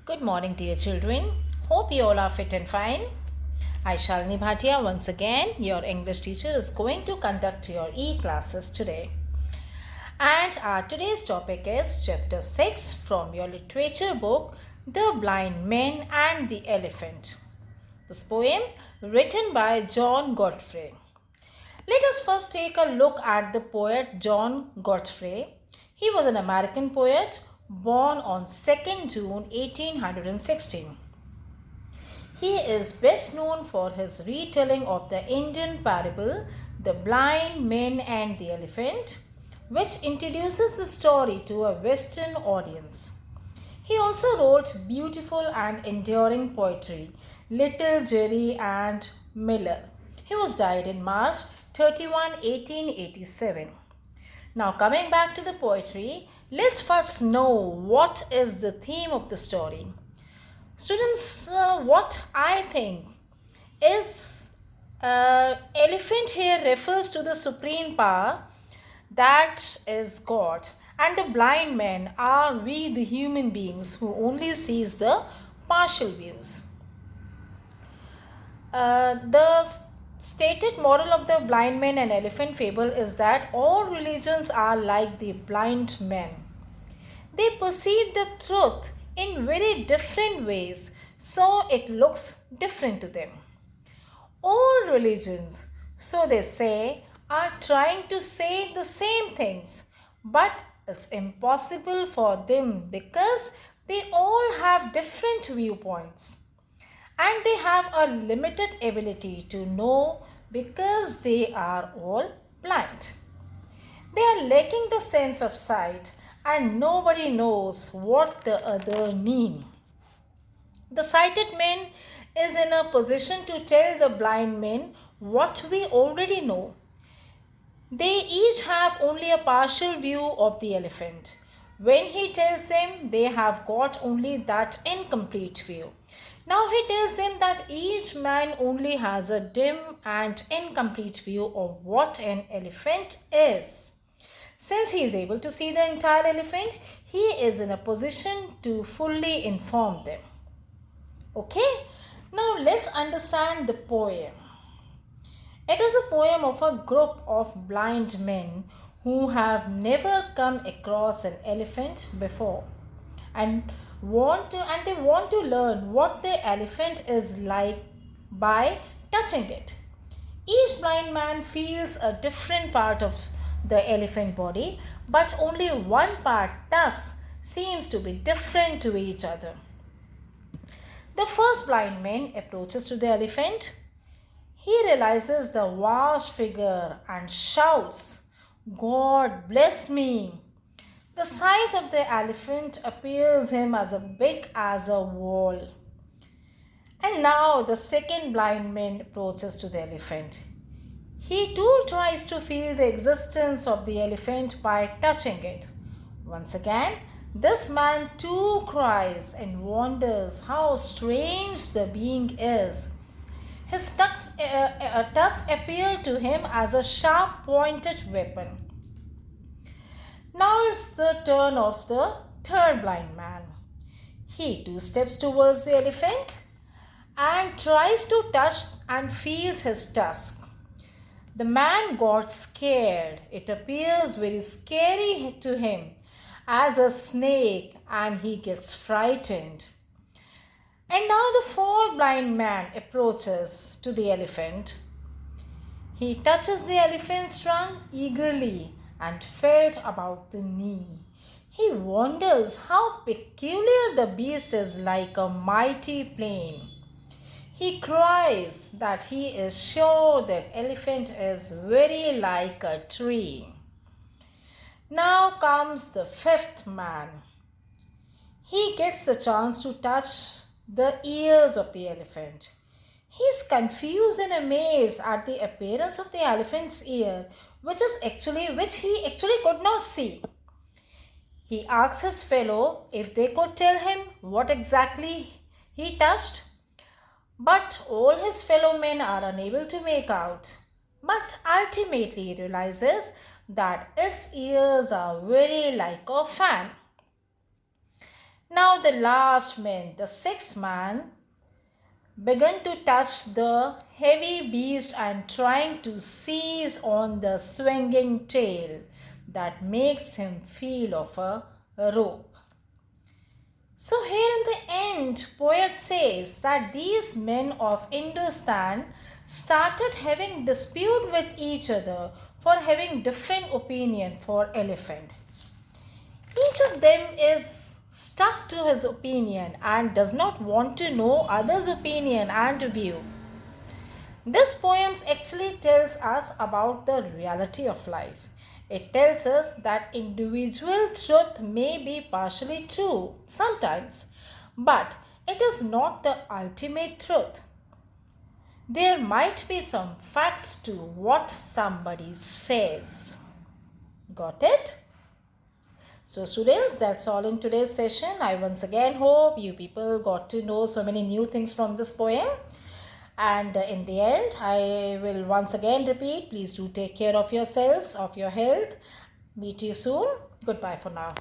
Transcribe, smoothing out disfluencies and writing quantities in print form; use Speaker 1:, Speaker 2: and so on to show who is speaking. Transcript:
Speaker 1: Good morning, dear children. Hope you all are fit and fine. I, Shalini Bhatia, once again, your English teacher, is going to conduct your e-classes today. And our today's topic is Chapter 6 from your literature book, The Blind Men and the Elephant. This poem written by John Godfrey. Let us first take a look at the poet John Godfrey. He was an American poet born on 2nd June 1816. He is best known for his retelling of the Indian parable The Blind Men and the Elephant, which introduces the story to a Western audience. He also wrote beautiful and enduring poetry, Little Jerry and Miller. He was died in March 31, 1887. Now, coming back to the poetry, let's first know what is the theme of the story. Students, what I think is elephant here refers to the supreme power, that is God, and the blind men are we the human beings who only sees the partial views. The stated moral of the blind man and elephant fable is that all religions are like the blind men. They perceive the truth in very different ways, so it looks different to them. All religions, so they say, are trying to say the same things, but it's impossible for them because they all have different viewpoints and they have a limited ability to know because they are all blind. They are lacking the sense of sight and nobody knows what the other mean. The sighted man is in a position to tell the blind men what we already know. They each have only a partial view of the elephant. When he tells them, they have got only that incomplete view. Now he tells them that each man only has a dim and incomplete view of what an elephant is. Since he is able to see the entire elephant, he is in a position to fully inform them. Okay, now let's understand the poem. It is a poem of a group of blind men who have never come across an elephant before and they want to learn what the elephant is like by touching it. Each blind man feels a different part of the elephant body, but only one part thus seems to be different to each other. The first blind man approaches to the elephant. He realizes the vast figure and shouts, "God bless me!" The size of the elephant appears him as big as a wall. And now the second blind man approaches to the elephant. He too tries to feel the existence of the elephant by touching it. Once again, this man too cries and wonders how strange the being is. His tusks appear to him as a sharp pointed weapon. Now it's the turn of the third blind man. He too steps towards the elephant and tries to touch and feels his tusk. The man got scared. It appears very scary to him as a snake and he gets frightened. And now the fourth blind man approaches to the elephant. He touches the elephant's trunk eagerly and felt about the knee. He wonders how peculiar the beast is, like a mighty plane. He cries that he is sure that elephant is very like a tree. Now comes the fifth man. He gets the chance to touch the ears of the elephant. He is confused and amazed at the appearance of the elephant's ear, which he actually could not see. He asks his fellow if they could tell him what exactly he touched, but all his fellow men are unable to make out. But ultimately he realizes that its ears are very like a fan. Now the last man, the sixth man, began to touch the heavy beast and trying to seize on the swinging tail that makes him feel of a rope. So here in the end, poet says that these men of Hindustan started having dispute with each other for having different opinion for elephant. Each of them is stuck to his opinion and does not want to know others' opinion and view. This poem actually tells us about the reality of life. It tells us that individual truth may be partially true sometimes, but it is not the ultimate truth. There might be some facts to what somebody says. Got it? So students, that's all in today's session. I once again hope you people got to know so many new things from this poem. And in the end, I will once again repeat, please do take care of yourselves, of your health. Meet you soon. Goodbye for now.